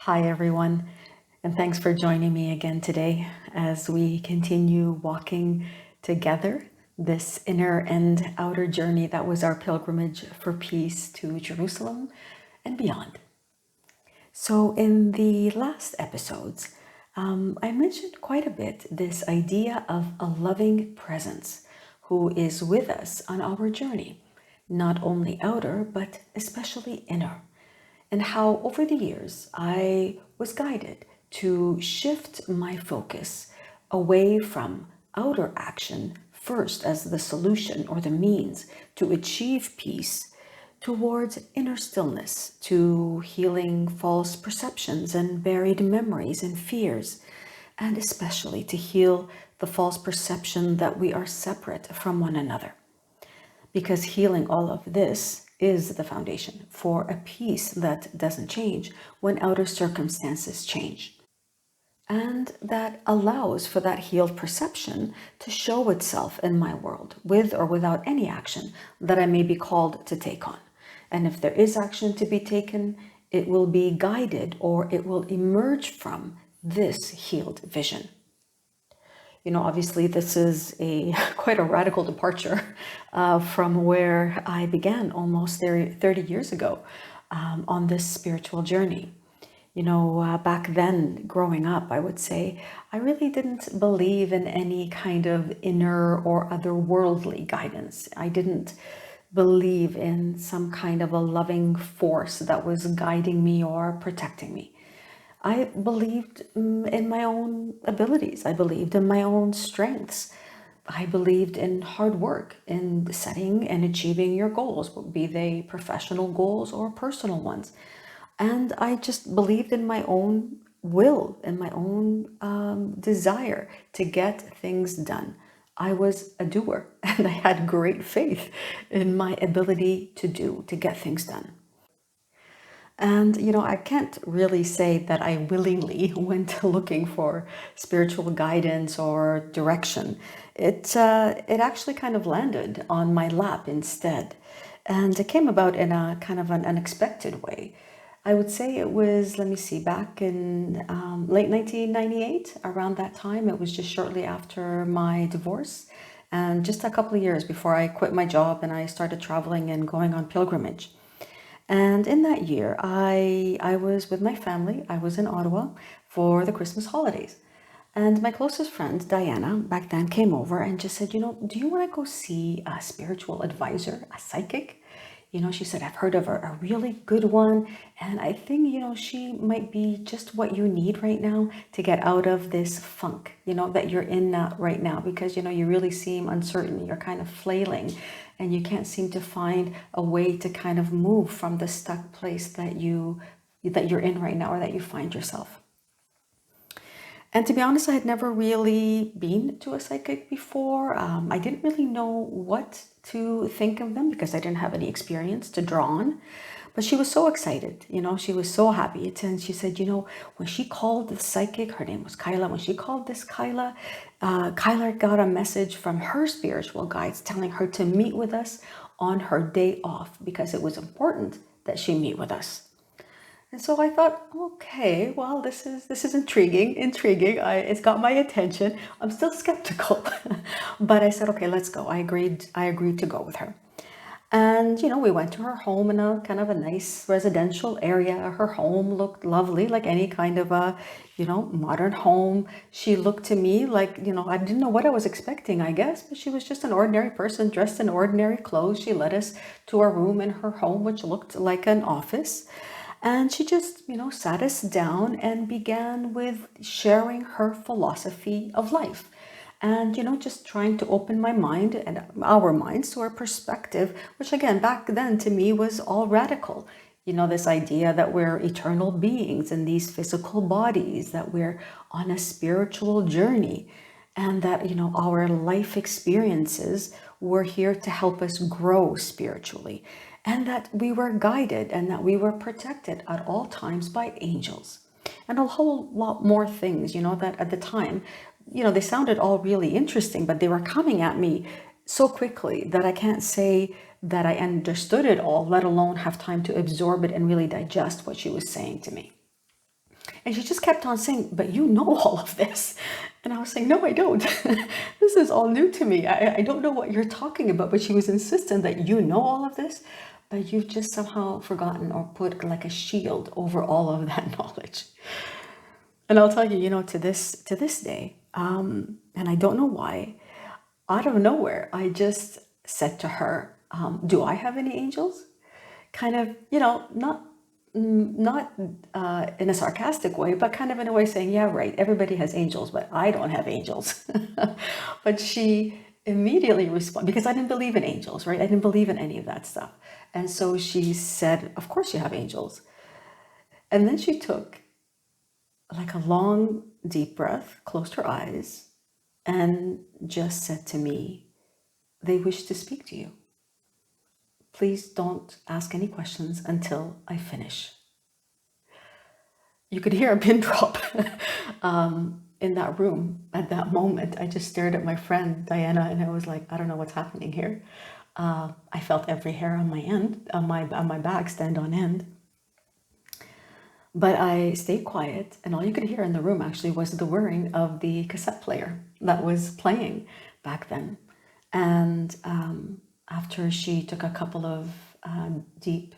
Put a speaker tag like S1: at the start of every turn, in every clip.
S1: Hi, everyone, and thanks for joining me again today as we continue walking together this inner and outer journey that was our pilgrimage for peace to Jerusalem and beyond. So, in the last episodes, I mentioned quite a bit this idea of a loving presence who is with us on our journey, not only outer, but especially inner, and how over the years I was guided to shift my focus away from outer action first as the solution or the means to achieve peace towards inner stillness, to healing false perceptions and buried memories and fears, and especially to heal the false perception that we are separate from one another. Because healing all of this is the foundation for a peace that doesn't change when outer circumstances change. And that allows for that healed perception to show itself in my world with or without any action that I may be called to take on. And if there is action to be taken, it will be guided or it will emerge from this healed vision. Obviously this is a quite a radical departure from where I began almost 30 years ago on this spiritual journey. Back then, growing up, I would say, I really didn't believe in any kind of inner or otherworldly guidance. I didn't believe in some kind of a loving force that was guiding me or protecting me. I believed in my own abilities. I believed in my own strengths. I believed in hard work, in setting and achieving your goals, be they professional goals or personal ones. And I just believed in my own will and my own desire to get things done. I was a doer and I had great faith in my ability to get things done. And, I can't really say that I willingly went looking for spiritual guidance or direction. It actually kind of landed on my lap instead. And it came about in a kind of an unexpected way. I would say it was, let me see, back in late 1998, around that time. It was just shortly after my divorce and just a couple of years before I quit my job and I started traveling and going on pilgrimage. And in that year, I was with my family. I was in Ottawa for the Christmas holidays. And my closest friend, Diana, back then came over and just said, do you want to go see a spiritual advisor, a psychic? She said, I've heard of a really good one. And I think, she might be just what you need right now to get out of this funk, that you're in right now, because, you really seem uncertain. You're kind of flailing and you can't seem to find a way to kind of move from the stuck place that you're in right now or that you find yourself. And to be honest, I had never really been to a psychic before. I didn't really know what to think of them because I didn't have any experience to draw on. But she was so excited, she was so happy. And she said, when she called the psychic, her name was Kyla, when she called this Kyla, Kyla got a message from her spiritual guides telling her to meet with us on her day off because it was important that she meet with us. And so I thought, okay, well, this is intriguing. It's got my attention. I'm still skeptical, but I said, okay, let's go. I agreed to go with her. And, we went to her home in a kind of a nice residential area. Her home looked lovely, like any kind of a, modern home. She looked to me like, I didn't know what I was expecting, I guess, but she was just an ordinary person dressed in ordinary clothes. She led us to a room in her home, which looked like an office. And she just, sat us down and began with sharing her philosophy of life. And, just trying to open my mind and our minds to her perspective, which again, back then to me was all radical. This idea that we're eternal beings in these physical bodies, that we're on a spiritual journey, and that, our life experiences were here to help us grow spiritually, and that we were guided and that we were protected at all times by angels. And a whole lot more things, that at the time, they sounded all really interesting, but they were coming at me so quickly that I can't say that I understood it all, let alone have time to absorb it and really digest what she was saying to me. And she just kept on saying, but you know all of this. And I was saying, no, I don't. This is all new to me. I don't know what you're talking about. But she was insistent that you know all of this, but you've just somehow forgotten or put like a shield over all of that knowledge. And I'll tell you, to this day, and I don't know why, out of nowhere, I just said to her, do I have any angels? Kind of, not in a sarcastic way, but kind of in a way saying, yeah, right, everybody has angels, but I don't have angels. But she immediately responded, because I didn't believe in angels, right? I didn't believe in any of that stuff. And so she said, of course you have angels. And then she took like a long, deep breath, closed her eyes, and just said to me, they wish to speak to you. Please don't ask any questions until I finish. You could hear a pin drop in that room at that moment. I just stared at my friend Diana, and I was like, I don't know what's happening here. I felt every hair on my back stand on end. But I stayed quiet, and all you could hear in the room actually was the whirring of the cassette player that was playing back then. And after she took a couple of deep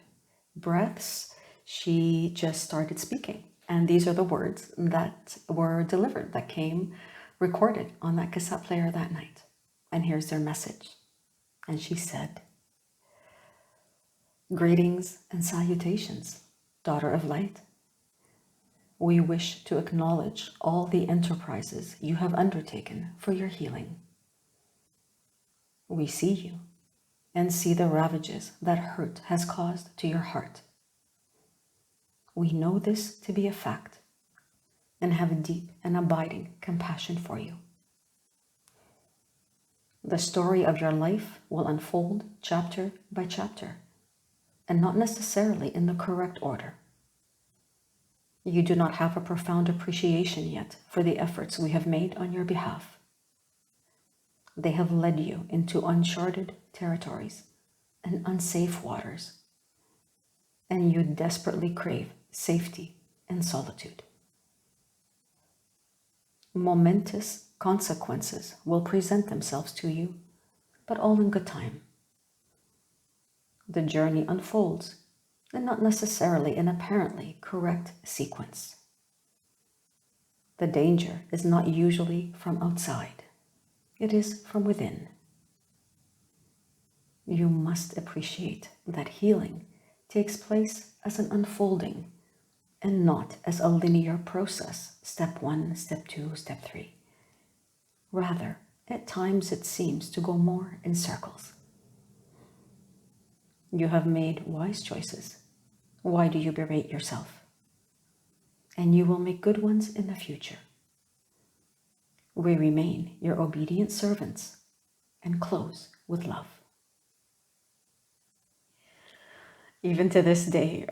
S1: breaths, she just started speaking. And these are the words that were delivered, that came recorded on that cassette player that night. And here's their message. And she said, greetings and salutations, daughter of light. We wish to acknowledge all the enterprises you have undertaken for your healing. We see you and see the ravages that hurt has caused to your heart. We know this to be a fact and have deep and abiding compassion for you. The story of your life will unfold chapter by chapter, and not necessarily in the correct order. You do not have a profound appreciation yet for the efforts we have made on your behalf. They have led you into uncharted territories and unsafe waters, and you desperately crave safety and solitude. Momentous consequences will present themselves to you, but all in good time. The journey unfolds, and not necessarily in apparently correct sequence. The danger is not usually from outside. It is from within. You must appreciate that healing takes place as an unfolding and not as a linear process, step 1, step 2, step 3. Rather, at times it seems to go more in circles. You have made wise choices. Why do you berate yourself? And you will make good ones in the future. We remain your obedient servants and close with love. Even to this day,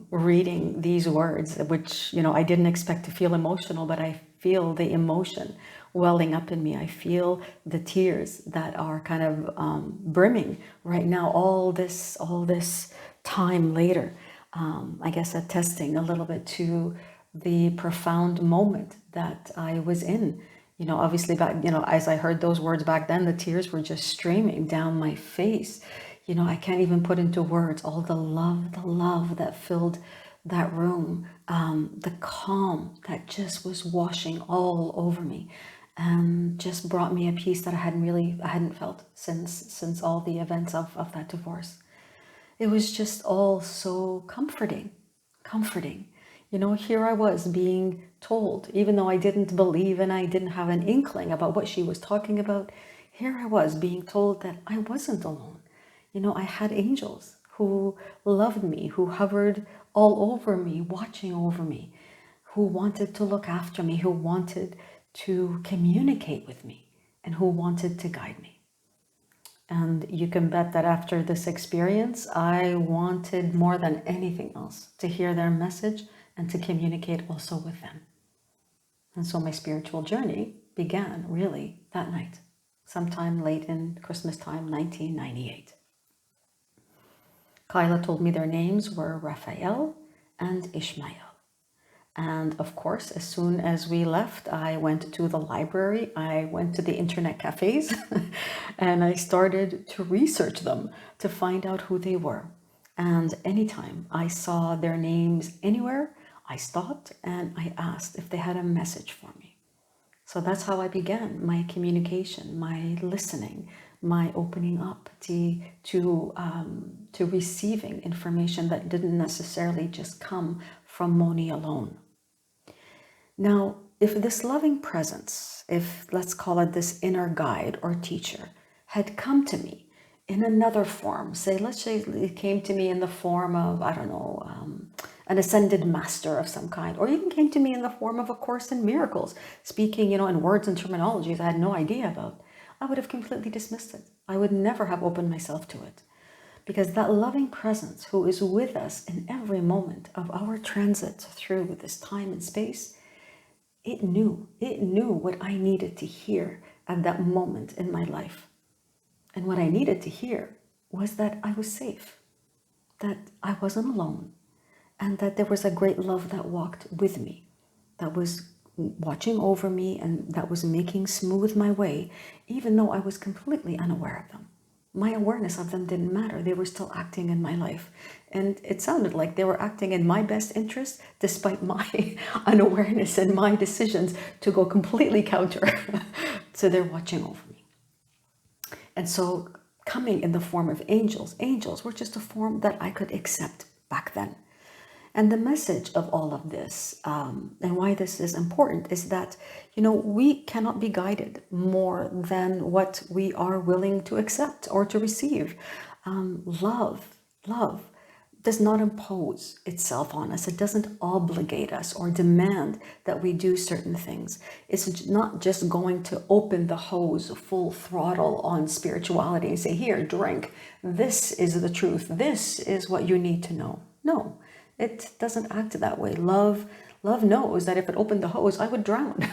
S1: reading these words, which, I didn't expect to feel emotional, but I feel the emotion welling up in me. I feel the tears that are kind of brimming right now, all this time later. I guess attesting a little bit to the profound moment that I was in. Obviously back, as I heard those words back then, the tears were just streaming down my face. I can't even put into words all the love that filled that room, the calm that just was washing all over me, and just brought me a peace that I hadn't felt since all the events of that divorce. It was just all so comforting. Here I was being told, even though I didn't believe and I didn't have an inkling about what she was talking about, here I was being told that I wasn't alone. I had angels who loved me, who hovered all over me, watching over me, who wanted to look after me, who wanted to communicate with me, and who wanted to guide me. And you can bet that after this experience, I wanted more than anything else to hear their message and to communicate also with them. And so my spiritual journey began really that night, sometime late in Christmas time, 1998. Kyla told me their names were Raphael and Ishmael. And of course, as soon as we left, I went to the library, I went to the internet cafes, and I started to research them to find out who they were. And anytime I saw their names anywhere, I stopped and I asked if they had a message for me. So that's how I began my communication, my listening, my opening up to receiving information that didn't necessarily just come from Mony alone. Now, if this loving presence, if let's call it this inner guide or teacher, had come to me in another form, say, let's say it came to me in the form of, I don't know, an ascended master of some kind, or even came to me in the form of a Course in Miracles, speaking, in words and terminologies I had no idea about, I would have completely dismissed it. I would never have opened myself to it. Because that loving presence who is with us in every moment of our transit through this time and space, it knew what I needed to hear at that moment in my life. And what I needed to hear was that I was safe, that I wasn't alone, and that there was a great love that walked with me, that was watching over me and that was making smooth my way, even though I was completely unaware of them. My awareness of them didn't matter. They were still acting in my life. And it sounded like they were acting in my best interest, despite my unawareness and my decisions to go completely counter. So they're watching over me. And so coming in the form of angels were just a form that I could accept back then. And the message of all of this, and why this is important, is that, we cannot be guided more than what we are willing to accept or to receive. Love does not impose itself on us. It doesn't obligate us or demand that we do certain things. It's not just going to open the hose full throttle on spirituality and say, here, drink. This is the truth. This is what you need to know. No. It doesn't act that way. Love knows that if it opened the hose, I would drown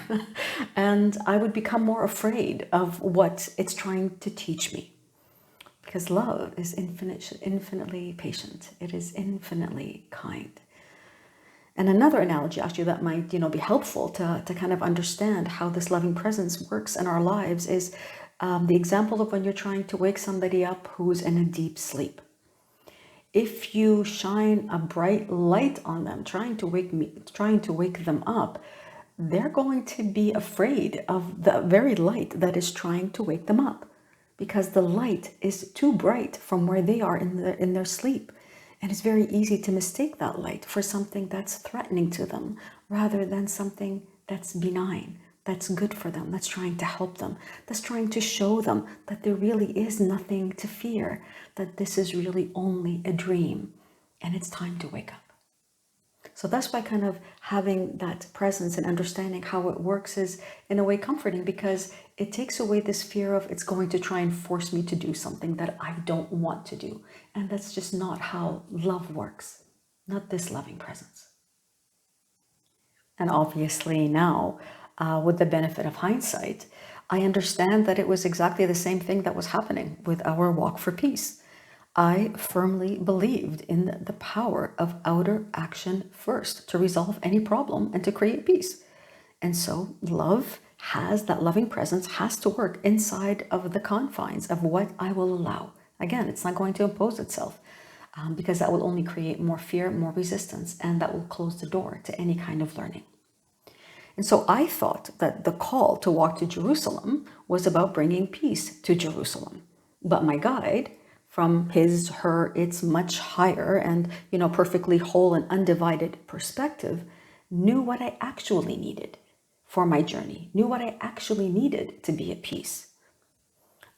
S1: and I would become more afraid of what it's trying to teach me. Because love is infinitely patient. It is infinitely kind. And another analogy actually that might, be helpful to kind of understand how this loving presence works in our lives is the example of when you're trying to wake somebody up who's in a deep sleep. If you shine a bright light on them, trying to wake them up, they're going to be afraid of the very light that is trying to wake them up, because the light is too bright from where they are in their sleep. And it's very easy to mistake that light for something that's threatening to them, rather than something that's benign, that's good for them, that's trying to help them, that's trying to show them that there really is nothing to fear, that this is really only a dream and it's time to wake up. So that's why kind of having that presence and understanding how it works is in a way comforting, because it takes away this fear of it's going to try and force me to do something that I don't want to do. And that's just not how love works, not this loving presence. And obviously now, with the benefit of hindsight, I understand that it was exactly the same thing that was happening with our walk for peace. I firmly believed in the power of outer action first to resolve any problem and to create peace. And so that loving presence has to work inside of the confines of what I will allow. Again, it's not going to impose itself, because that will only create more fear, more resistance, and that will close the door to any kind of learning. And so I thought that the call to walk to Jerusalem was about bringing peace to Jerusalem. But my guide, from its much higher and, perfectly whole and undivided perspective, knew what I actually needed for my journey, knew what I actually needed to be at peace.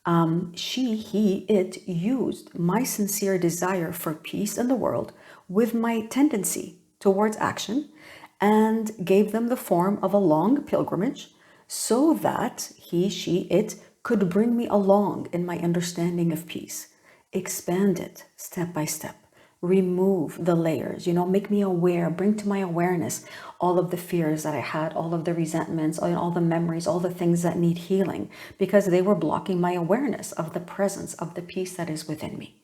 S1: It used my sincere desire for peace in the world with my tendency towards action, and gave them the form of a long pilgrimage so that it could bring me along in my understanding of peace, expand it step by step, remove the layers, make me aware, bring to my awareness all of the fears that I had, all of the resentments, all the memories, all the things that need healing, because they were blocking my awareness of the presence of the peace that is within me.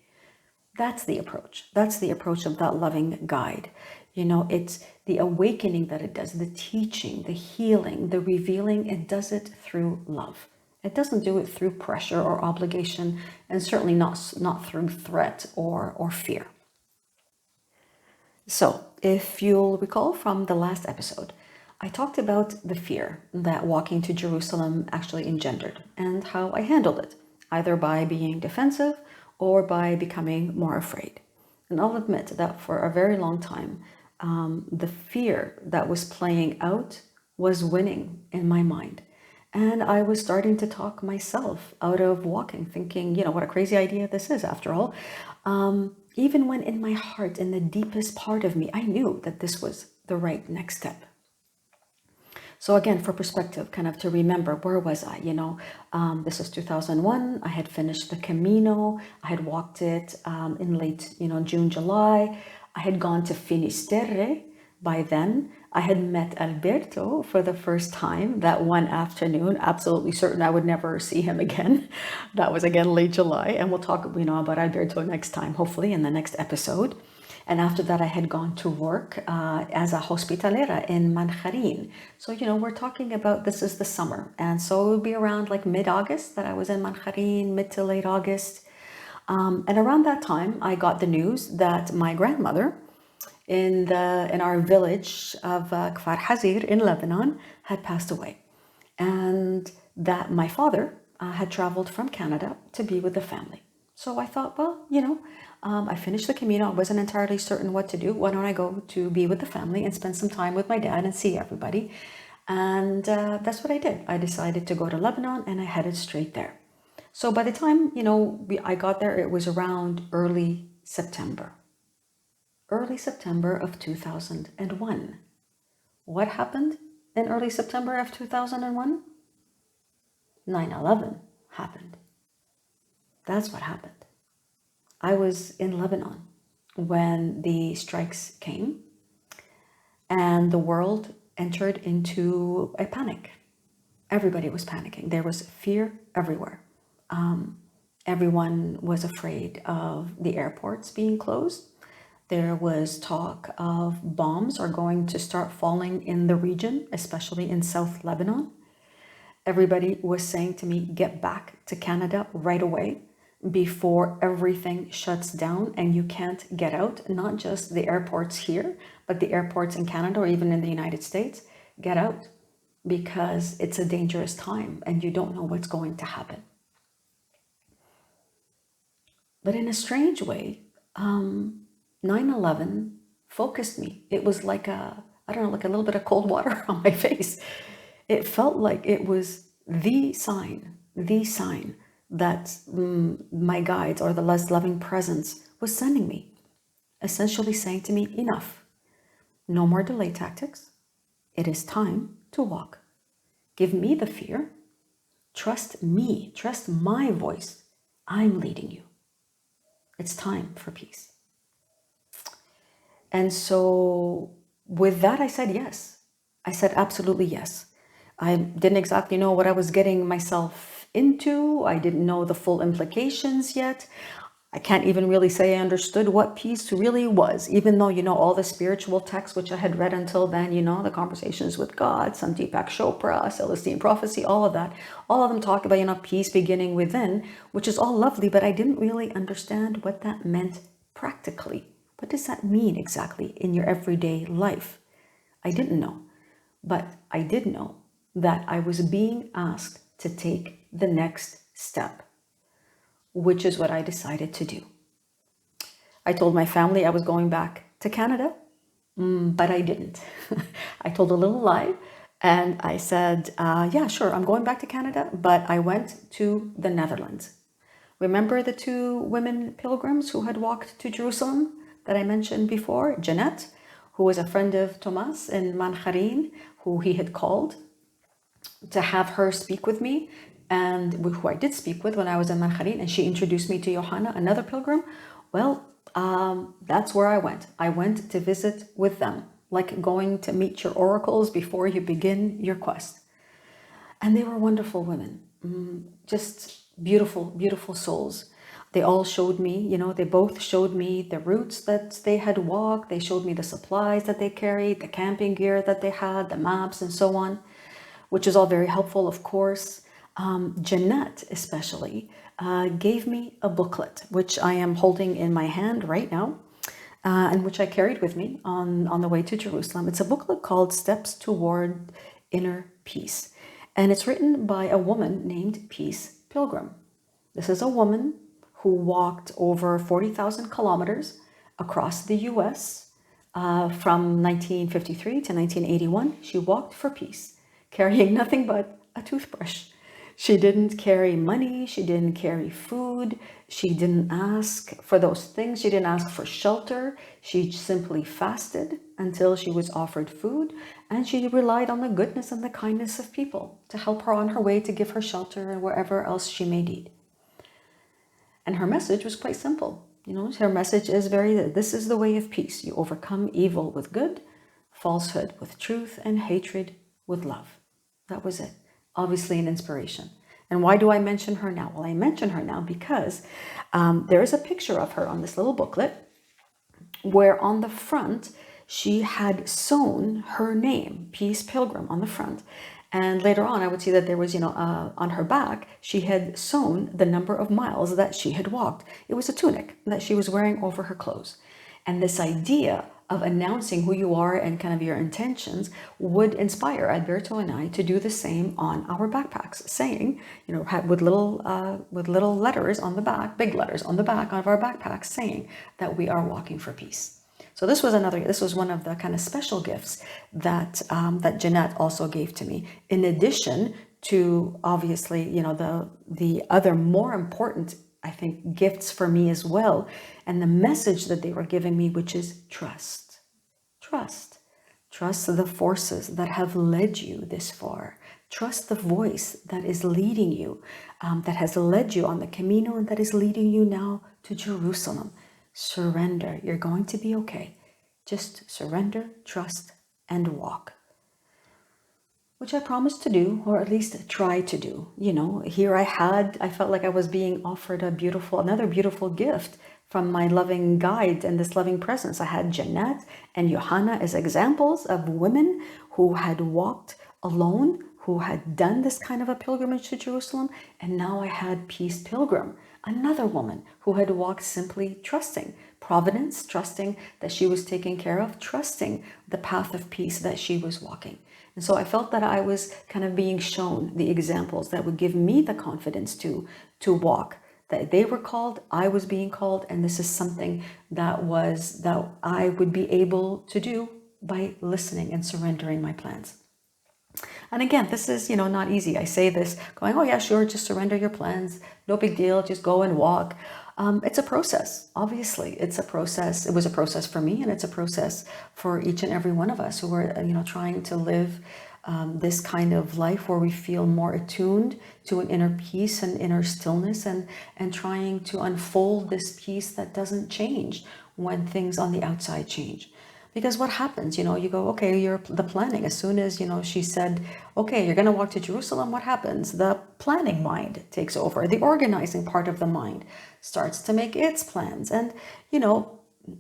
S1: That's the approach. That's the approach of that loving guide. You know, it's the awakening that it does, the teaching, the healing, the revealing. It does it through love. It doesn't do it through pressure or obligation, and certainly not through threat or fear. So, if you'll recall from the last episode, I talked about the fear that walking to Jerusalem actually engendered and how I handled it, either by being defensive or by becoming more afraid. And I'll admit that for a very long time, the fear that was playing out was winning in my mind. And I was starting to talk myself out of walking, thinking, what a crazy idea this is, after all. Even when in my heart, in the deepest part of me, I knew that this was the right next step. So again, for perspective, kind of to remember, where was I? This was 2001. I had finished the Camino. I had walked it in late, June, July. I had gone to Finisterre by then. I had met Alberto for the first time that one afternoon, absolutely certain I would never see him again. That was again late July. And we'll talk, about Alberto next time, hopefully in the next episode. And after that, I had gone to work as a hospitalera in Manjarin. So, we're talking about, this is the summer. And so it would be around like mid-August that I was in Manjarin, mid to late August. And around that time, I got the news that my grandmother in our village of Kfar Hazir in Lebanon had passed away. And that my father had traveled from Canada to be with the family. So I thought, well, I finished the Camino. I wasn't entirely certain what to do. Why don't I go to be with the family and spend some time with my dad and see everybody? And that's what I did. I decided to go to Lebanon and I headed straight there. So by the time, I got there, it was around early September of 2001. What happened in early September of 2001? 9/11 happened. That's what happened. I was in Lebanon when the strikes came and the world entered into a panic. Everybody was panicking. There was fear everywhere. Everyone was afraid of the airports being closed. There was talk of bombs are going to start falling in the region, especially in South Lebanon. Everybody was saying to me, get back to Canada right away before everything shuts down and you can't get out. Not just the airports here, but the airports in Canada or even in the United States. Get out because it's a dangerous time and you don't know what's going to happen. But in a strange way, 9/11 focused me. It was like like a little bit of cold water on my face. It felt like it was the sign that my guides or the less loving presence was sending me, essentially saying to me, enough, no more delay tactics. It is time to walk. Give me the fear. Trust me, trust my voice. I'm leading you. It's time for peace. And so with that, I said yes. I said absolutely yes. I didn't exactly know what I was getting myself into. I didn't know the full implications yet. I can't even really say I understood what peace really was, even though, all the spiritual texts which I had read until then, the conversations with God, some Deepak Chopra, Celestine Prophecy, all of that. All of them talk about, peace beginning within, which is all lovely, but I didn't really understand what that meant practically. What does that mean exactly in your everyday life? I didn't know, but I did know that I was being asked to take the next step, which is what I decided to do. I told my family I was going back to Canada, but I didn't. I told a little lie and I said, yeah, sure, I'm going back to Canada, but I went to the Netherlands. Remember the two women pilgrims who had walked to Jerusalem that I mentioned before? Jeanette, who was a friend of Thomas in Manjarin, who he had called to have her speak with me, and who I did speak with when I was in Manjarin, and she introduced me to Johanna, another pilgrim. Well, that's where I went. I went to visit with them, like going to meet your oracles before you begin your quest. And they were wonderful women, just beautiful, beautiful souls. They all showed me, they both showed me the routes that they had walked. They showed me the supplies that they carried, the camping gear that they had, the maps and so on, which is all very helpful, of course. Jeanette especially gave me a booklet, which I am holding in my hand right now, and which I carried with me on the way to Jerusalem. It's a booklet called Steps Toward Inner Peace. And it's written by a woman named Peace Pilgrim. This is a woman who walked over 40,000 kilometers across the US from 1953 to 1981. She walked for peace, carrying nothing but a toothbrush. She didn't carry money. She didn't carry food. She didn't ask for those things. She didn't ask for shelter. She simply fasted until she was offered food, and she relied on the goodness and the kindness of people to help her on her way, to give her shelter and wherever else she may need. And her message was quite simple. Her message is this is the way of peace. You overcome evil with good, falsehood with truth, and hatred with love. That was it. Obviously an inspiration. And why do I mention her now? Well, I mention her now because there is a picture of her on this little booklet where on the front she had sewn her name, Peace Pilgrim, on the front. And later on, I would see that there was, on her back, she had sewn the number of miles that she had walked. It was a tunic that she was wearing over her clothes. And this idea of announcing who you are and kind of your intentions would inspire Alberto and I to do the same on our backpacks, saying, with little letters on the back, big letters on the back of our backpacks, saying that we are walking for peace. So this was one of the kind of special gifts that that Jeanette also gave to me, in addition to obviously, the other more important, I think, gifts for me as well, and the message that they were giving me, which is trust. Trust the forces that have led you this far. Trust the voice that is leading you, that has led you on the Camino and that is leading you now to Jerusalem. Surrender. You're going to be okay. Just surrender, trust, and walk. Which I promised to do, or at least try to do. Here I felt like I was being offered another beautiful gift from my loving guide and this loving presence. I had Jeanette and Johanna as examples of women who had walked alone, who had done this kind of a pilgrimage to Jerusalem. And now I had Peace Pilgrim, another woman who had walked simply trusting providence, trusting that she was taken care of, trusting the path of peace that she was walking. And so I felt that I was kind of being shown the examples that would give me the confidence to walk, that they were called, I was being called, and this is something that I would be able to do by listening and surrendering my plans. And again, this is, not easy. I say this going, oh yeah, sure, just surrender your plans. No big deal. Just go and walk. It's a process. Obviously, it's a process. It was a process for me, and it's a process for each and every one of us who are, trying to live this kind of life where we feel more attuned to an inner peace and inner stillness, and trying to unfold this peace that doesn't change when things on the outside change. Because what happens, you go, okay, the planning, as soon as, she said, okay, you're going to walk to Jerusalem, what happens? The planning mind takes over. The organizing part of the mind starts to make its plans. And,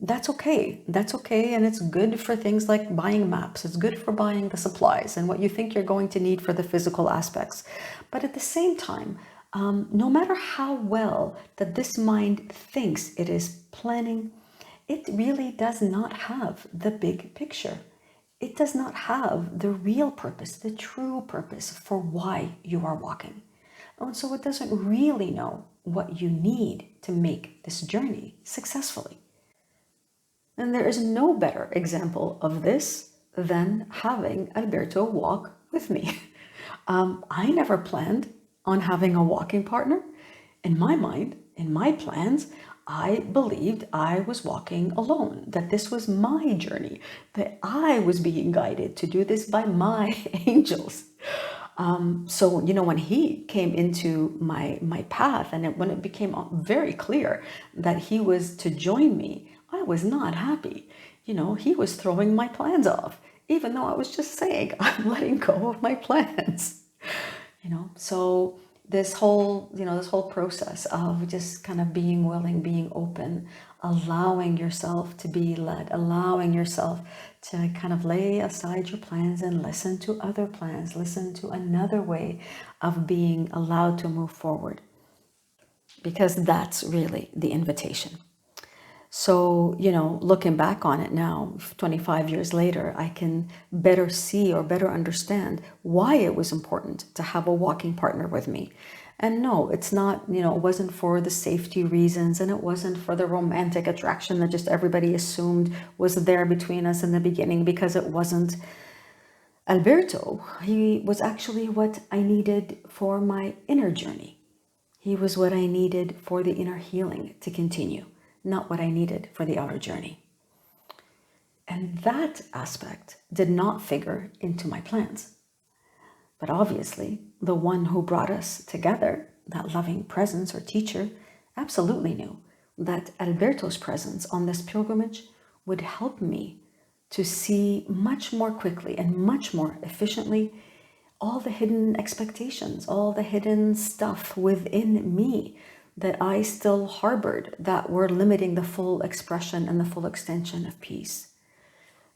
S1: that's okay. That's okay. And it's good for things like buying maps. It's good for buying the supplies and what you think you're going to need for the physical aspects. But at the same time, no matter how well that this mind thinks it is planning, it really does not have the big picture. It does not have the real purpose, the true purpose for why you are walking. And so it doesn't really know what you need to make this journey successfully. And there is no better example of this than having Alberto walk with me. I never planned on having a walking partner. In my mind, in my plans, I believed I was walking alone, that this was my journey, that I was being guided to do this by my angels. So, when he came into my path, and when it became very clear that he was to join me, I was not happy. He was throwing my plans off, even though I was just saying, I'm letting go of my plans. So this whole process of just kind of being willing, being open, allowing yourself to be led, allowing yourself to kind of lay aside your plans and listen to other plans, listen to another way of being allowed to move forward. Because that's really the invitation. So, looking back on it now, 25 years later, I can better see or better understand why it was important to have a walking partner with me. And no, it's not, it wasn't for the safety reasons, and it wasn't for the romantic attraction that just everybody assumed was there between us in the beginning, because it wasn't. Alberto, he was actually what I needed for my inner journey. He was what I needed for the inner healing to continue, not what I needed for the outer journey. And that aspect did not figure into my plans. But obviously, the one who brought us together, that loving presence or teacher, absolutely knew that Alberto's presence on this pilgrimage would help me to see much more quickly and much more efficiently all the hidden expectations, all the hidden stuff within me that I still harbored that were limiting the full expression and the full extension of peace.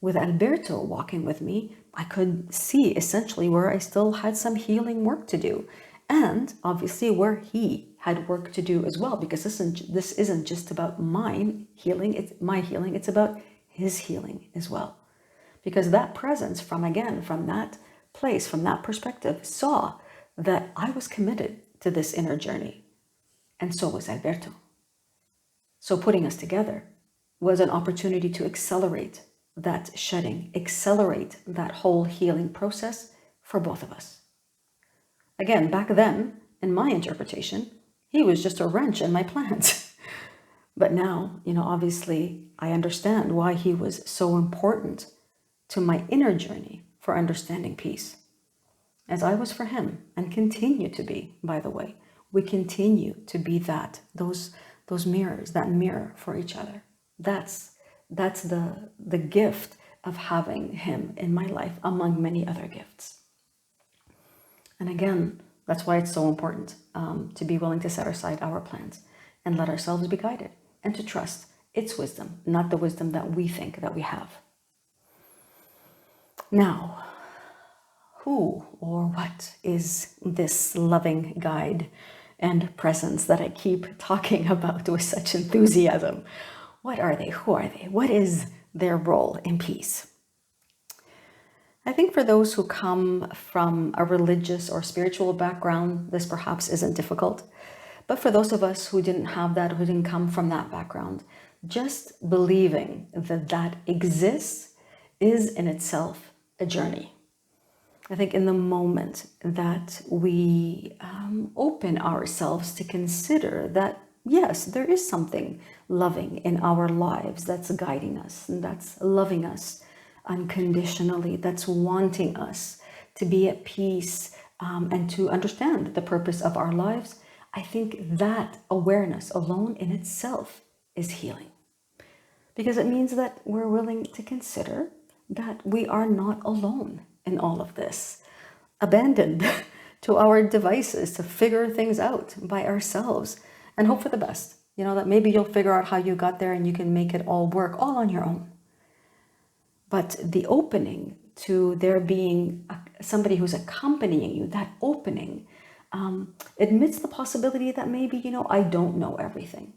S1: With Alberto walking with me, I could see essentially where I still had some healing work to do, and obviously where he had work to do as well, because this isn't just about my healing, it's about his healing as well. Because that presence from that place, from that perspective, saw that I was committed to this inner journey, and so was Alberto. So putting us together was an opportunity to accelerate that shedding, accelerate that whole healing process for both of us. Again, back then, in my interpretation, he was just a wrench in my plans. But now, obviously, I understand why he was so important to my inner journey for understanding peace, as I was for him, and continue to be, by the way. We continue to be those mirrors, that mirror for each other. That's the gift of having him in my life, among many other gifts. And again, that's why it's so important to be willing to set aside our plans and let ourselves be guided, and to trust its wisdom, not the wisdom that we think that we have. Now, who or what is this loving guide and presence that I keep talking about with such enthusiasm? What are they? Who are they? What is their role in peace? I think for those who come from a religious or spiritual background, this perhaps isn't difficult. But for those of us who didn't have that, who didn't come from that background, just believing that that exists is in itself a journey. I think in the moment that we open ourselves to consider that, yes, there is something loving in our lives that's guiding us, and that's loving us unconditionally, that's wanting us to be at peace and to understand the purpose of our lives, I think that awareness alone in itself is healing. Because it means that we're willing to consider that we are not alone in all of this, abandoned to our devices to figure things out by ourselves and hope for the best. That maybe you'll figure out how you got there and you can make it all work all on your own. But the opening to there being somebody who's accompanying you, that opening admits the possibility that maybe, I don't know everything.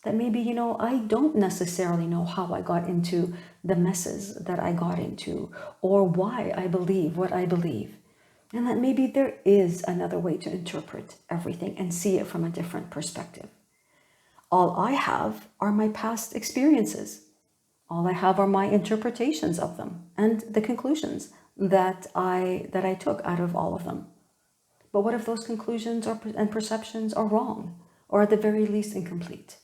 S1: That maybe, I don't necessarily know how I got into the messes that I got into, or why I believe what I believe. And that maybe there is another way to interpret everything and see it from a different perspective. All I have are my past experiences. All I have are my interpretations of them and the conclusions that I took out of all of them. But what if those conclusions and perceptions are wrong, or at the very least incomplete?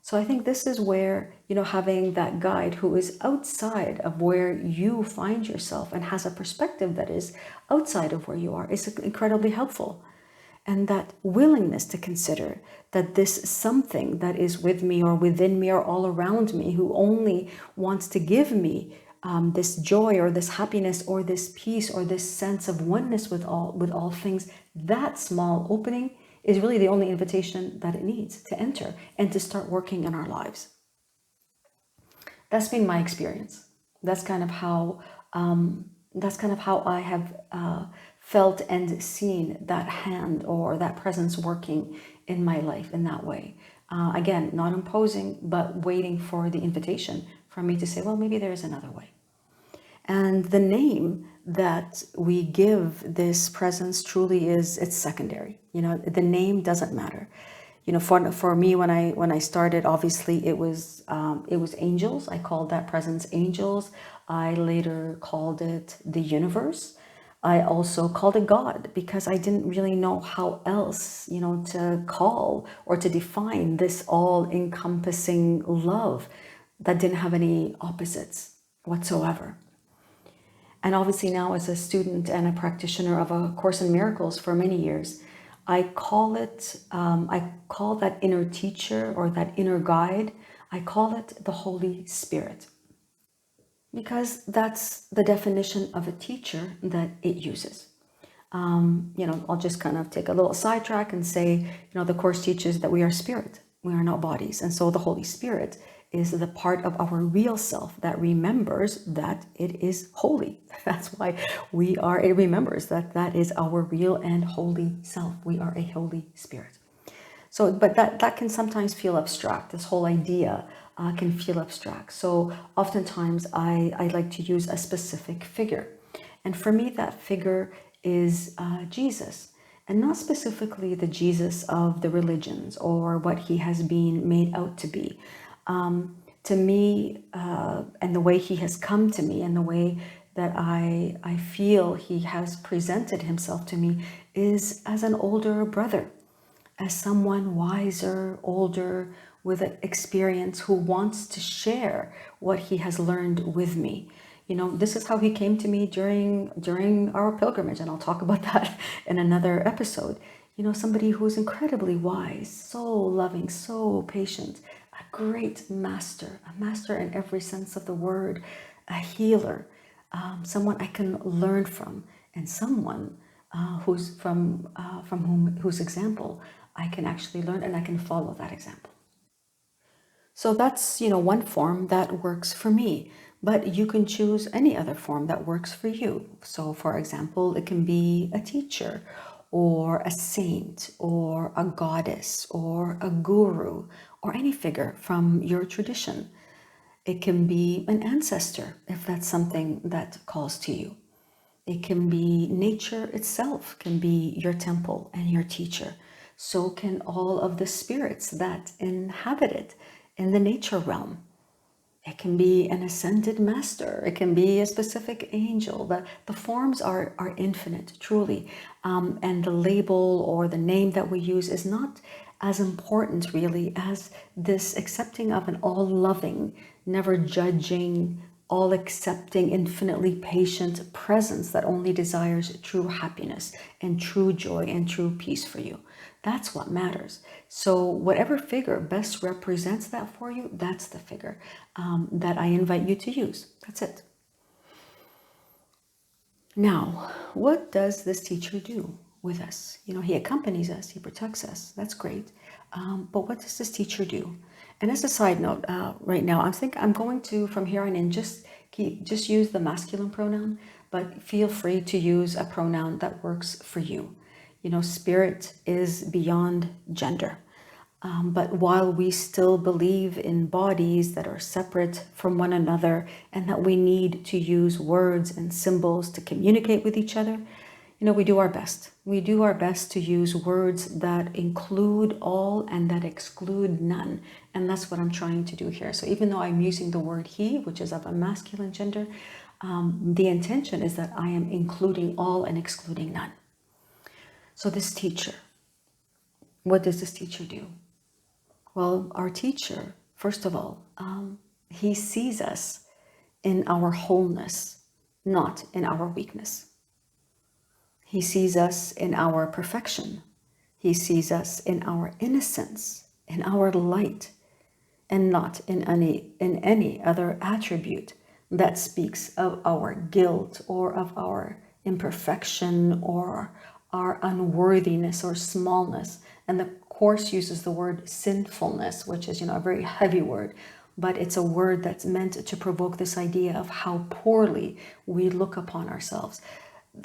S1: So I think this is where, having that guide who is outside of where you find yourself and has a perspective that is outside of where you are is incredibly helpful. And that willingness to consider that this something that is with me or within me or all around me, who only wants to give me this joy or this happiness or this peace or this sense of oneness with all things, that small opening is really the only invitation that it needs to enter and to start working in our lives. That's been my experience. That's kind of how I have felt and seen that hand or that presence working in my life in that way. Again, not imposing, but waiting for the invitation for me to say, well, maybe there is another way. And the name that we give this presence truly is, it's secondary. The name doesn't matter. For me, when I started, obviously it was angels. I called that presence angels. I later called it the universe. I also called it God because I didn't really know how else, to call or to define this all-encompassing love that didn't have any opposites whatsoever. And obviously now, as a student and a practitioner of A Course in Miracles for many years, I call that inner teacher or that inner guide, I call it the Holy Spirit. Because that's the definition of a teacher that it uses. I'll just kind of take a little sidetrack and say, the Course teaches that we are spirit, we are not bodies. And so the Holy Spirit is the part of our real self that remembers that it is holy. That's why it remembers that is our real and holy self. We are a Holy Spirit. So, but that can sometimes feel abstract. This whole idea can feel abstract. So oftentimes I like to use a specific figure. And for me, that figure is Jesus. And not specifically the Jesus of the religions or what he has been made out to be. To me, and the way he has come to me and the way that I feel he has presented himself to me is as an older brother, as someone wiser, older, with experience who wants to share what he has learned with me. This is how he came to me during our pilgrimage, and I'll talk about that in another episode. Somebody who's incredibly wise, so loving, so patient, a great master, a master in every sense of the word, a healer, someone I can learn from, and someone whose example I can actually learn and I can follow that example. So that's, one form that works for me, but you can choose any other form that works for you. So for example, it can be a teacher or a saint or a goddess or a guru or any figure from your tradition. It can be an ancestor if that's something that calls to you. It can be nature itself, can be your temple and your teacher. So can all of the spirits that inhabit it in the nature realm. It can be an ascended master. It can be a specific angel. The forms are infinite, truly. And the label or the name that we use is not as important, really, as this accepting of an all-loving, never judging, all-accepting, infinitely patient presence that only desires true happiness and true joy and true peace for you. That's what matters. So whatever figure best represents that for you, that's the figure that I invite you to use. That's it. Now, what does this teacher do with us? He accompanies us, he protects us. That's great. But what does this teacher do? And as a side note, right now, I'm going to, from here on in, just use the masculine pronoun, but feel free to use a pronoun that works for you. Spirit is beyond gender. But while we still believe in bodies that are separate from one another and that we need to use words and symbols to communicate with each other, we do our best. We do our best to use words that include all and that exclude none. And that's what I'm trying to do here. So even though I'm using the word he, which is of a masculine gender, the intention is that I am including all and excluding none. So this teacher, what does this teacher do? Well, our teacher, first of all, he sees us in our wholeness, not in our weakness. He sees us in our perfection. He sees us in our innocence, in our light, and not in any other attribute that speaks of our guilt or of our imperfection or our unworthiness or smallness. And the Course uses the word sinfulness, which is, a very heavy word, but it's a word that's meant to provoke this idea of how poorly we look upon ourselves.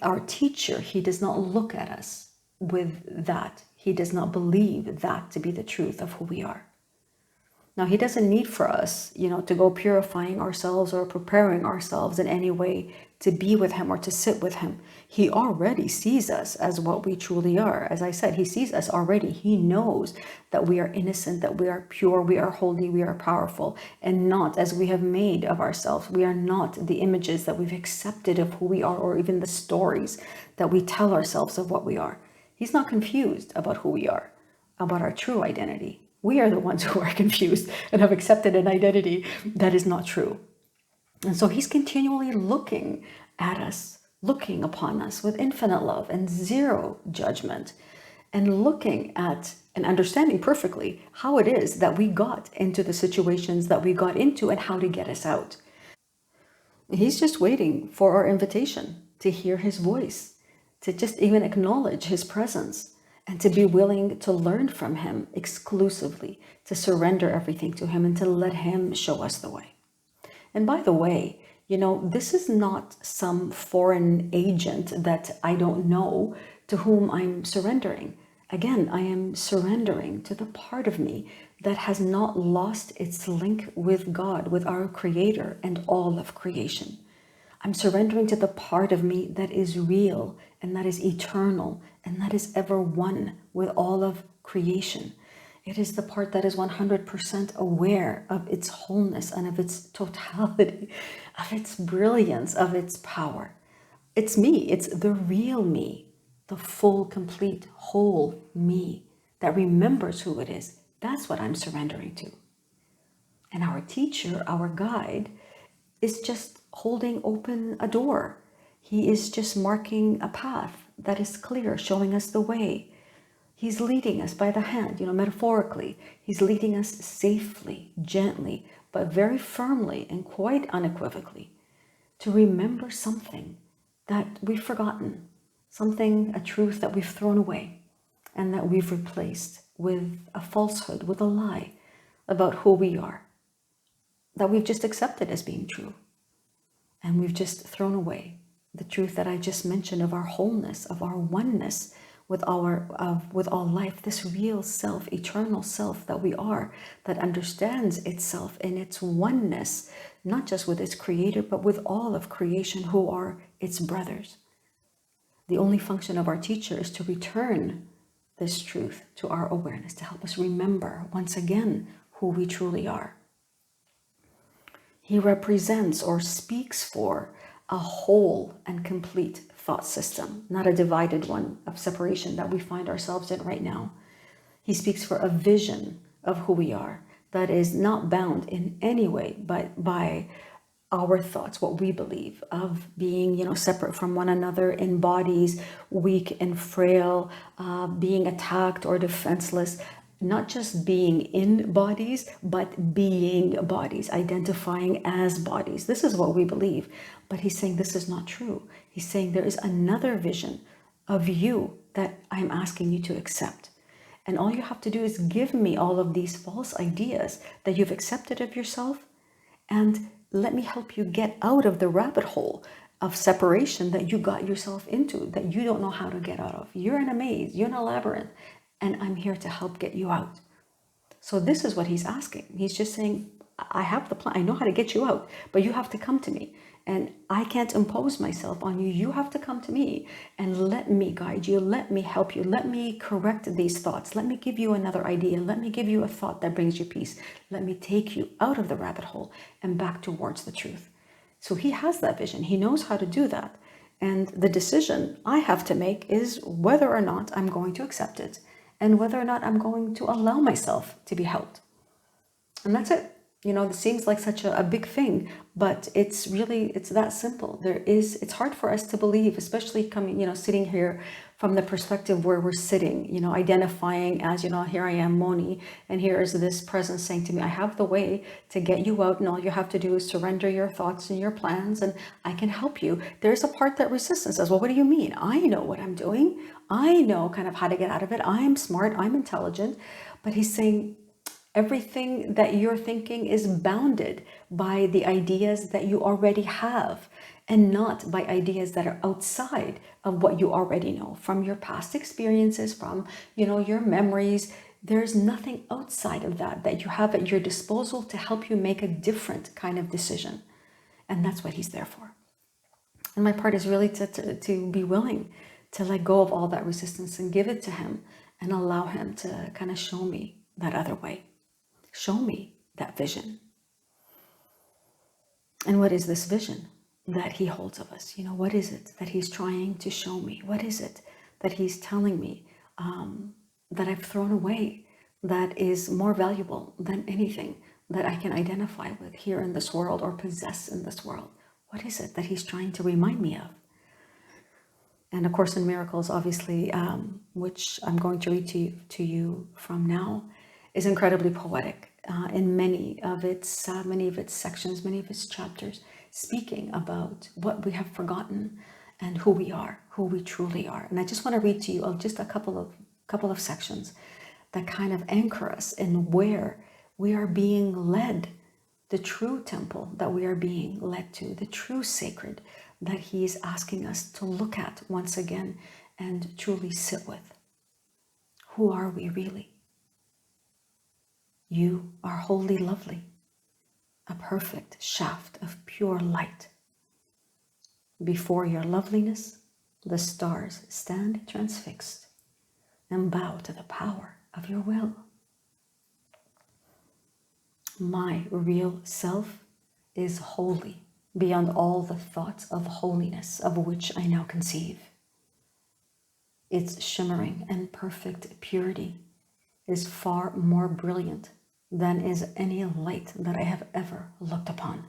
S1: Our teacher, he does not look at us with that. He does not believe that to be the truth of who we are. Now, he doesn't need for us, to go purifying ourselves or preparing ourselves in any way to be with him or to sit with him. He already sees us as what we truly are. As I said, he sees us already. He knows that we are innocent, that we are pure, we are holy, we are powerful, and not as we have made of ourselves. We are not the images that we've accepted of who we are, or even the stories that we tell ourselves of what we are. He's not confused about who we are, about our true identity. We are the ones who are confused and have accepted an identity that is not true. And so he's continually looking at us, looking upon us with infinite love and zero judgment, and looking at and understanding perfectly how it is that we got into the situations that we got into and how to get us out. He's just waiting for our invitation to hear his voice, to just even acknowledge his presence, and to be willing to learn from him exclusively, to surrender everything to him and to let him show us the way. And by the way, this is not some foreign agent that I don't know to whom I'm surrendering. Again, I am surrendering to the part of me that has not lost its link with God, with our Creator and all of creation. I'm surrendering to the part of me that is real and that is eternal and that is ever one with all of creation. It is the part that is 100% aware of its wholeness and of its totality, of its brilliance, of its power. It's me. It's the real me, the full, complete, whole me that remembers who it is. That's what I'm surrendering to. And our teacher, our guide, is just holding open a door. He is just marking a path that is clear, showing us the way. He's leading us by the hand, metaphorically. He's leading us safely, gently, but very firmly and quite unequivocally to remember something that we've forgotten, a truth that we've thrown away and that we've replaced with a falsehood, with a lie about who we are, that we've just accepted as being true. And we've just thrown away the truth that I just mentioned of our wholeness, of our oneness with all life, this real self, eternal self that we are, that understands itself in its oneness, not just with its creator, but with all of creation who are its brothers. The only function of our teacher is to return this truth to our awareness, to help us remember once again who we truly are. He represents or speaks for a whole and complete thought system, not a divided one of separation that we find ourselves in right now. He speaks for a vision of who we are that is not bound in any way by our thoughts, what we believe of being, separate from one another in bodies, weak and frail, being attacked or defenseless. Not just being in bodies, but being bodies, identifying as bodies. This is what we believe. But he's saying this is not true. He's saying there is another vision of you that I'm asking you to accept. And all you have to do is give me all of these false ideas that you've accepted of yourself, and let me help you get out of the rabbit hole of separation that you got yourself into, that you don't know how to get out of. You're in a maze, you're in a labyrinth, and I'm here to help get you out. So this is what he's asking. He's just saying, I have the plan. I know how to get you out, but you have to come to me. And I can't impose myself on you. You have to come to me and let me guide you. Let me help you. Let me correct these thoughts. Let me give you another idea. Let me give you a thought that brings you peace. Let me take you out of the rabbit hole and back towards the truth. So he has that vision. He knows how to do that. And the decision I have to make is whether or not I'm going to accept it, and whether or not I'm going to allow myself to be helped. And that's it. This seems like such a big thing, but it's that simple. It's hard for us to believe, especially sitting here from the perspective where we're sitting, identifying as, here I am, Mony, and here is this presence saying to me, I have the way to get you out, and all you have to do is surrender your thoughts and your plans, and I can help you. There's a part that resistance says, well, what do you mean? I know what I'm doing. I know kind of how to get out of it. I'm smart, I'm intelligent. But he's saying, everything that you're thinking is bounded by the ideas that you already have, and not by ideas that are outside of what you already know from your past experiences, from, your memories. There's nothing outside of that you have at your disposal to help you make a different kind of decision. And that's what he's there for. And my part is really to be willing to let go of all that resistance and give it to him and allow him to kind of show me that other way. Show me that vision. And what is this vision that he holds of us? What is it that he's trying to show me? What is it that he's telling me that I've thrown away that is more valuable than anything that I can identify with here in this world or possess in this world? What is it that he's trying to remind me of? And A Course in Miracles, obviously, which I'm going to read to you from now, is incredibly poetic in many of its sections, many of its chapters, speaking about what we have forgotten and who we are, who we truly are. And I just want to read to you just a couple of sections that kind of anchor us in where we are being led, the true temple that we are being led to, the true sacred that he is asking us to look at once again and truly sit with. Who are we really? You are wholly lovely, a perfect shaft of pure light. Before your loveliness, the stars stand transfixed and bow to the power of your will. My real self is holy beyond all the thoughts of holiness of which I now conceive. Its shimmering and perfect purity is far more brilliant than is any light that I have ever looked upon.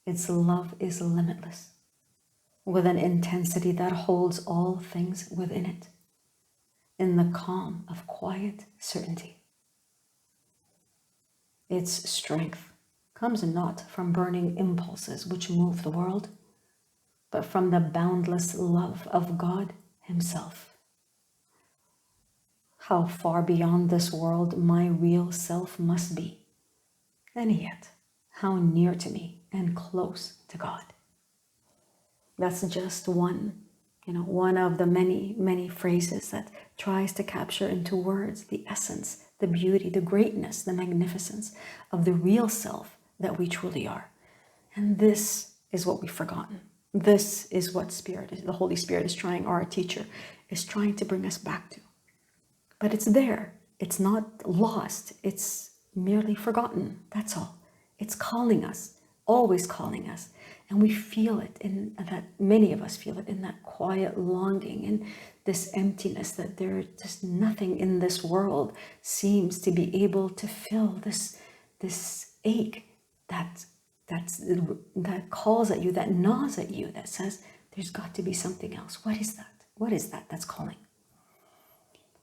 S1: Its love is limitless, with an intensity that holds all things within it, in the calm of quiet certainty. Its strength comes not from burning impulses which move the world, but from the boundless love of God himself. How far beyond this world my real self must be, and yet how near to me and close to God. That's just one of the many, many phrases that tries to capture into words the essence, the beauty, the greatness, the magnificence of the real self that we truly are. And this is what we've forgotten. This is what the Holy Spirit is trying, or our teacher is trying to bring us back to. But it's there. It's not lost. It's merely forgotten. That's all. It's calling us, always calling us. And we feel it many of us feel it in that quiet longing and this emptiness that there's just nothing in this world seems to be able to fill this ache that calls at you, that gnaws at you, that says there's got to be something else. What is that? What is that that's calling?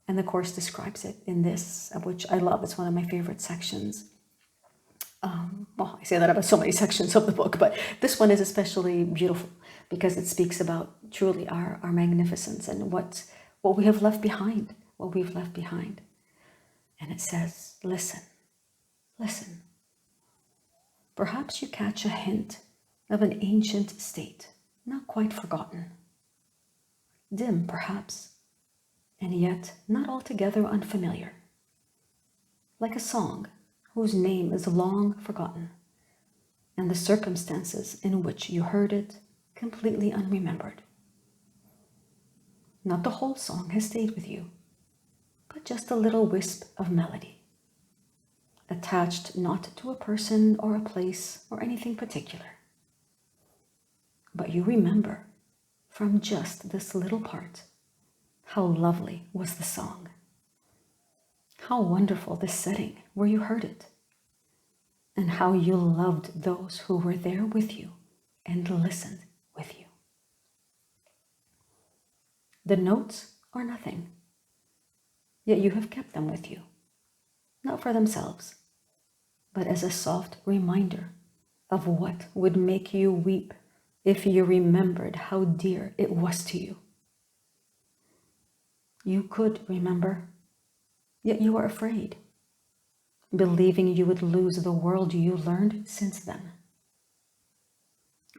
S1: And the Course describes it in this, which I love. It's one of my favorite sections. I say that about so many sections of the book, but this one is especially beautiful because it speaks about truly our magnificence and what we have left behind, what we've left behind. And it says, listen. Perhaps you catch a hint of an ancient state, not quite forgotten. Dim, perhaps, and yet not altogether unfamiliar. Like a song whose name is long forgotten, and the circumstances in which you heard it completely unremembered. Not the whole song has stayed with you, but just a little wisp of melody, attached not to a person or a place or anything particular. But you remember from just this little part how lovely was the song. How wonderful the setting where you heard it, and how you loved those who were there with you and listened with you. The notes are nothing, yet you have kept them with you, not for themselves, but as a soft reminder of what would make you weep if you remembered how dear it was to you. You could remember, yet you are afraid, believing you would lose the world you learned since then.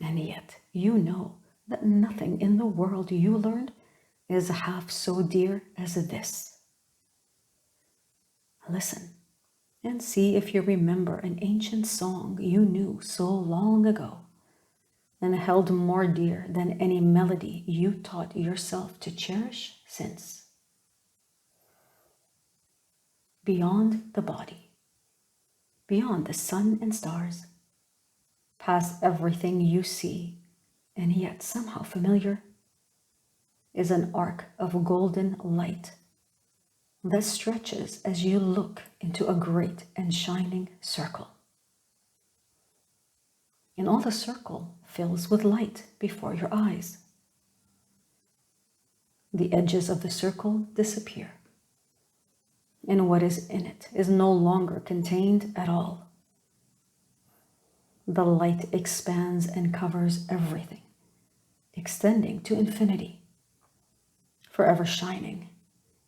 S1: And yet you know that nothing in the world you learned is half so dear as this. Listen and see if you remember an ancient song you knew so long ago and held more dear than any melody you taught yourself to cherish since. Beyond the body, beyond the sun and stars, past everything you see and yet somehow familiar, is an arc of golden light that stretches as you look into a great and shining circle. And all the circle fills with light before your eyes. The edges of the circle disappear, and what is in it is no longer contained at all. The light expands and covers everything, extending to infinity, forever shining,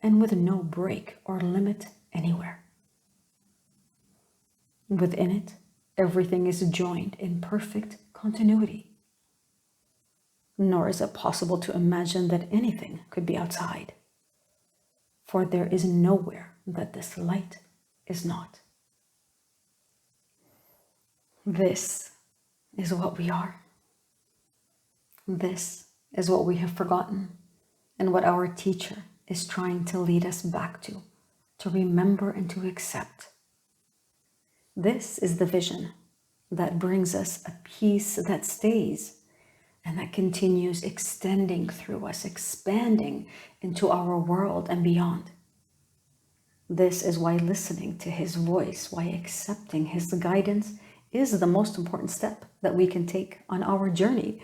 S1: and with no break or limit anywhere. Within it, everything is joined in perfect continuity. Nor is it possible to imagine that anything could be outside, for there is nowhere that this light is not. This is what we are. This is what we have forgotten, and what our teacher is trying to lead us back to remember and to accept. This is the vision that brings us a peace that stays and that continues extending through us, expanding into our world and beyond. This is why listening to his voice, why accepting his guidance is the most important step that we can take on our journey,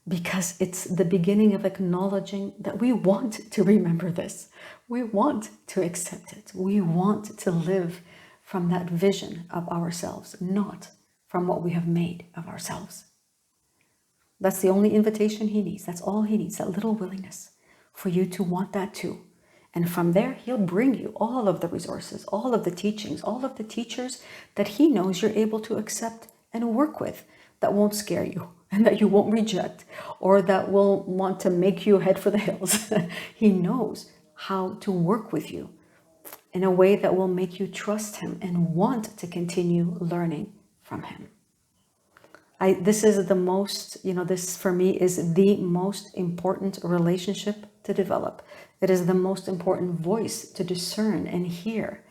S1: because it's the beginning of acknowledging that we want to remember this. We want to accept it. We want to live from that vision of ourselves, not from what we have made of ourselves. That's the only invitation he needs. That's all he needs, that little willingness for you to want that too. And from there, he'll bring you all of the resources, all of the teachings, all of the teachers that he knows you're able to accept and work with, that won't scare you and that you won't reject, or that will want to make you head for the hills. He knows how to work with you in a way that will make you trust him and want to continue learning from him. This is the most, this for me is the most important relationship to develop. It is the most important voice to discern and hear.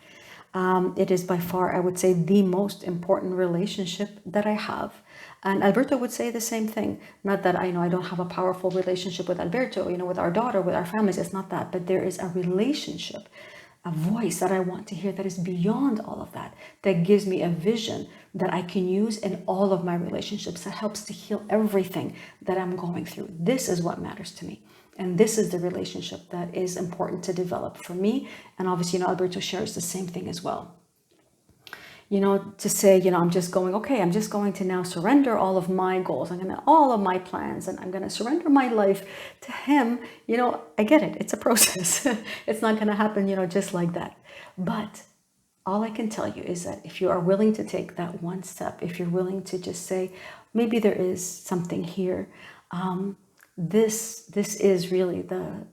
S1: It is by far, I would say, the most important relationship that I have. And Alberto would say the same thing. Not that I don't have a powerful relationship with Alberto, with our daughter, with our families. It's not that, but there is a relationship, a voice that I want to hear that is beyond all of that, that gives me a vision that I can use in all of my relationships, that helps to heal everything that I'm going through. This is what matters to me. And this is the relationship that is important to develop for me. And obviously, Alberto shares the same thing as well. To say, I'm just going to now surrender all of my goals. All of my plans, and I'm going to surrender my life to him. I get it. It's a process. It's not going to happen, just like that. But all I can tell you is that if you are willing to take that one step, if you're willing to just say, maybe there is something here, this is really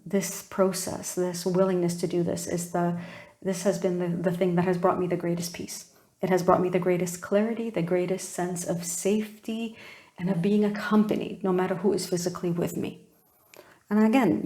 S1: this process, this willingness to do this has been the thing that has brought me the greatest peace. It has brought me the greatest clarity, the greatest sense of safety, and of being accompanied, no matter who is physically with me. And again,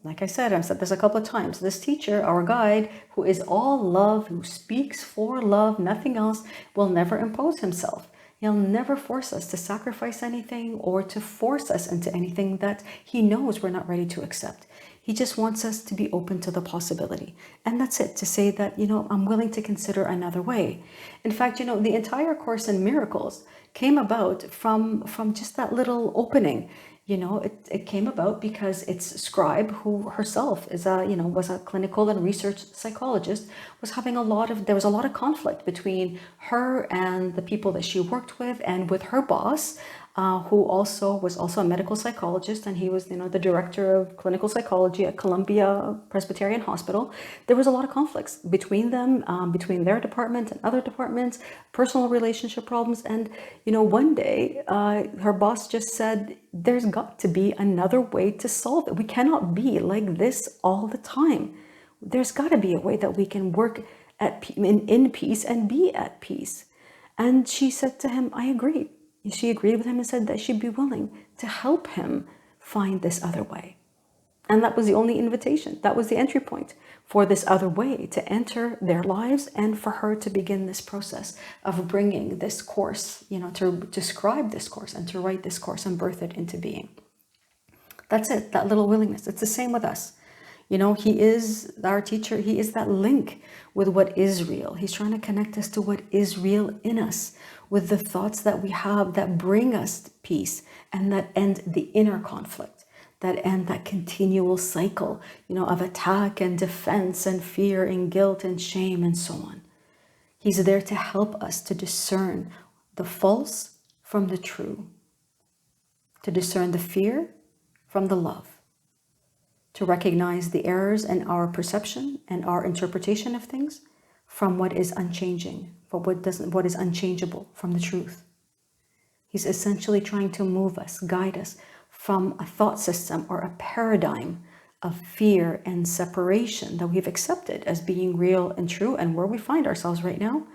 S1: like I said, I've said this a couple of times, this teacher, our guide, who is all love, who speaks for love, nothing else, will never impose himself. He'll never force us to sacrifice anything or to force us into anything that he knows we're not ready to accept. He just wants us to be open to the possibility. And that's it, to say that, I'm willing to consider another way. In fact, the entire Course in Miracles came about from just that little opening. It came about because its scribe, who herself is was a clinical and research psychologist, was having there was a lot of conflict between her and the people that she worked with, and with her boss, who was also a medical psychologist, and he was, the director of clinical psychology at Columbia Presbyterian Hospital. There was a lot of conflicts between them, between their department and other departments, personal relationship problems. And, one day her boss just said, there's got to be another way to solve it. We cannot be like this all the time. There's got to be a way that we can work in peace and be at peace. And she said to him, I agree. She agreed with him and said that she'd be willing to help him find this other way. And that was the only invitation. That was the entry point for this other way to enter their lives, and for her to begin this process of bringing this course, to describe this course and to write this course and birth it into being. That's it, that little willingness. It's the same with us. He is our teacher. He is that link with what is real. He's trying to connect us to what is real in us, with the thoughts that we have that bring us peace and that end the inner conflict, that end that continual cycle, of attack and defense and fear and guilt and shame and so on. He's there to help us to discern the false from the true, to discern the fear from the love, to recognize the errors in our perception and our interpretation of things from what is unchanging, what is unchangeable, from the truth. He's essentially trying to move us, guide us from a thought system or a paradigm of fear and separation that we've accepted as being real and true, and where we find ourselves right now,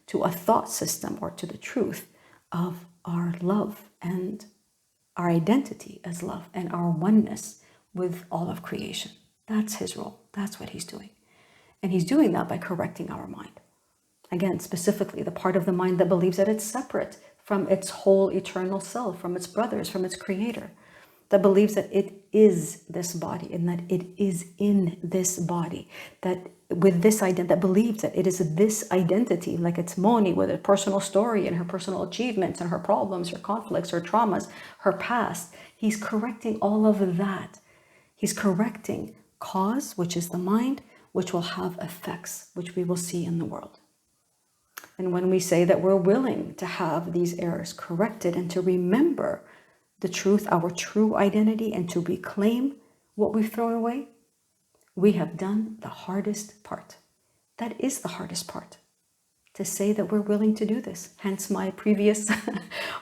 S1: to a thought system, or to the truth of our love and our identity as love and our oneness with all of creation. That's his role. That's what he's doing. And he's doing that by correcting our mind. Again, specifically the part of the mind that believes that it's separate from its whole eternal self, from its brothers, from its creator, that believes that it is this body and that it is in this body, that with this identity, that believes that it is this identity, like it's Mony with a personal story and her personal achievements and her problems, her conflicts, her traumas, her past. He's correcting all of that. He's correcting cause, which is the mind, which will have effects, which we will see in the world. And when we say that we're willing to have these errors corrected and to remember the truth, our true identity, and to reclaim what we've thrown away, we have done the hardest part. That is the hardest part, to say that we're willing to do this. Hence my previous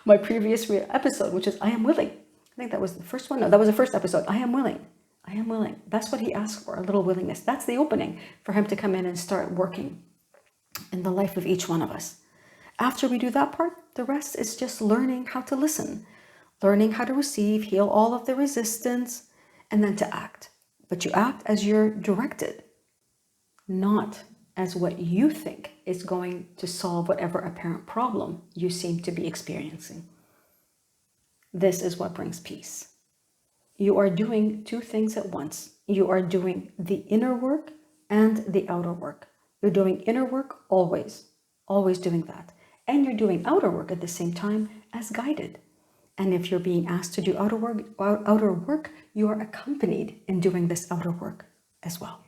S1: episode, which is I am willing. I think that was the first one. No, that was the first episode. I am willing. I am willing. That's what he asked for, a little willingness. That's the opening for him to come in and start working in the life of each one of us. After we do that part, the rest is just learning how to listen, learning how to receive, heal all of the resistance, and then to act. But you act as you're directed, not as what you think is going to solve whatever apparent problem you seem to be experiencing. This is what brings peace. You are doing two things at once. You are doing the inner work and the outer work. You're doing inner work always doing that. And you're doing outer work at the same time as guided. And if you're being asked to do outer work, you are accompanied in doing this outer work as well.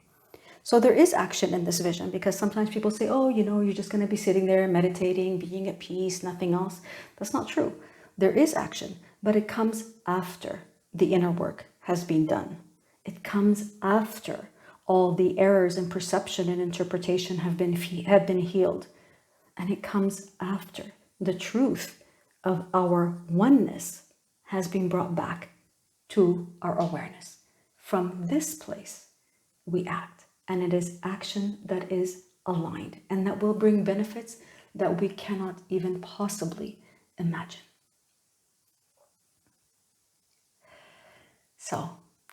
S1: So there is action in this vision, because sometimes people say, oh, you're just going to be sitting there meditating, being at peace, nothing else. That's not true. There is action, but it comes after the inner work has been done. It comes after all the errors in perception and interpretation have been healed. And it comes after the truth of our oneness has been brought back to our awareness. From this place, we act. And it is action that is aligned and that will bring benefits that we cannot even possibly imagine. So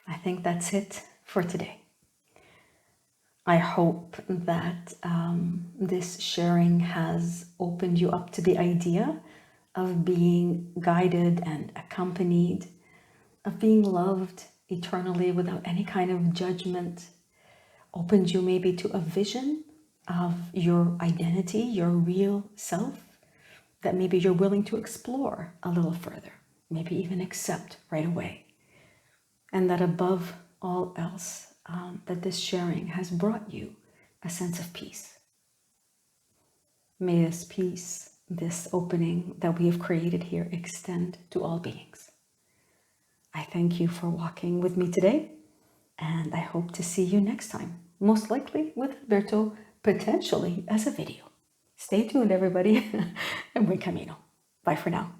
S1: I think that's it for today. I hope that this sharing has opened you up to the idea of being guided and accompanied, of being loved eternally without any kind of judgment, opened you maybe to a vision of your identity, your real self, that maybe you're willing to explore a little further. maybe even accept right away. And that above all else, that this sharing has brought you a sense of peace. May this peace, this opening that we have created here, extend to all beings. I thank you for walking with me today, and I hope to see you next time, most likely with Alberto, potentially as a video. Stay tuned, everybody, and buen camino. Bye for now.